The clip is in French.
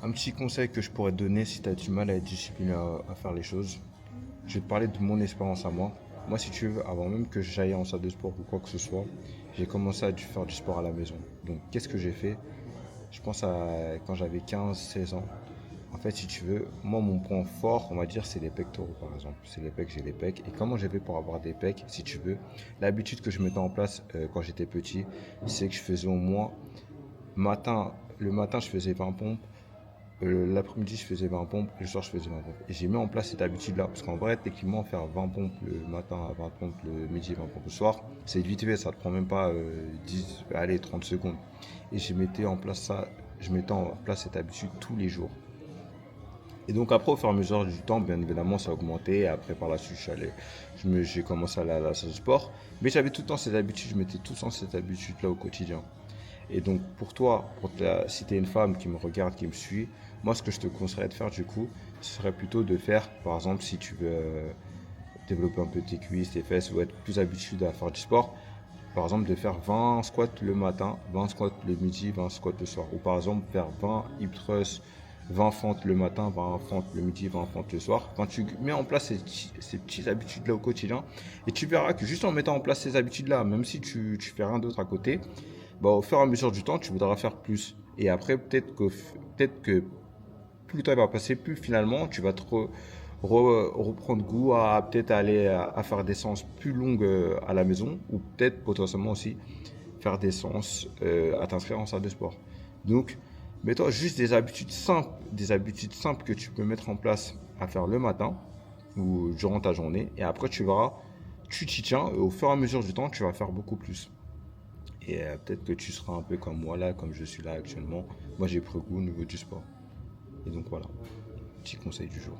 Un petit conseil que je pourrais te donner si tu as du mal à être discipliné à faire les choses, je vais te parler de mon expérience à moi. Moi, si tu veux, avant même que j'aille en salle de sport ou quoi que ce soit, j'ai commencé à faire du sport à la maison. Donc, qu'est-ce que j'ai fait? Je pense à quand j'avais 15, 16 ans. En fait, si tu veux, moi, mon point fort, on va dire, c'est les pectoraux, par exemple. C'est les pecs, j'ai les pecs. Et comment j'ai fait pour avoir des pecs, si tu veux? L'habitude que je mettais en place quand j'étais petit, c'est que je faisais au moins le matin, je faisais 20 pompes. L'après-midi, je faisais 20 pompes. Le soir, je faisais 20 pompes. Et j'ai mis en place cette habitude-là. Parce qu'en vrai, techniquement, faire 20 pompes le matin, 20 pompes le midi, 20 pompes le soir, c'est vite fait. Ça te prend même pas 10, allez, 30 secondes. Et je mettais en place cette habitude tous les jours. Et donc après, au fur et à mesure du temps, bien évidemment, ça a augmenté. Après, par la suite, j'ai commencé à aller à la salle de sport. Mais j'avais tout le temps cette habitude, je mettais tout le temps cette habitude-là au quotidien. Et donc pour toi, si tu es une femme qui me regarde, qui me suit, moi ce que je te conseillerais de faire du coup, ce serait plutôt de faire, par exemple, si tu veux développer un peu tes cuisses, tes fesses, ou être plus habitué à faire du sport, par exemple de faire 20 squats le matin, 20 squats le midi, 20 squats le soir. Ou par exemple faire 20 hip thrusts, 20 fentes le matin, 20 fentes le midi, 20 fentes le soir. Quand tu mets en place ces petites habitudes-là au quotidien, et tu verras que juste en mettant en place ces habitudes-là, même si tu fais rien d'autre à côté, bah, au fur et à mesure du temps, tu voudras faire plus. Et après, peut-être que plus le temps va passer, plus finalement, tu vas reprendre goût à peut-être aller à faire des séances plus longues à la maison, ou peut-être potentiellement aussi faire des séances à t'inscrire en salle de sport. Donc, mets-toi juste des habitudes simples que tu peux mettre en place à faire le matin ou durant ta journée. Et après, tu verras, tu t'y tiens, et au fur et à mesure du temps, tu vas faire beaucoup plus. Et peut-être que tu seras un peu comme moi là, comme je suis là actuellement. Moi, j'ai pris goût au niveau du sport. Et donc voilà, petit conseil du jour.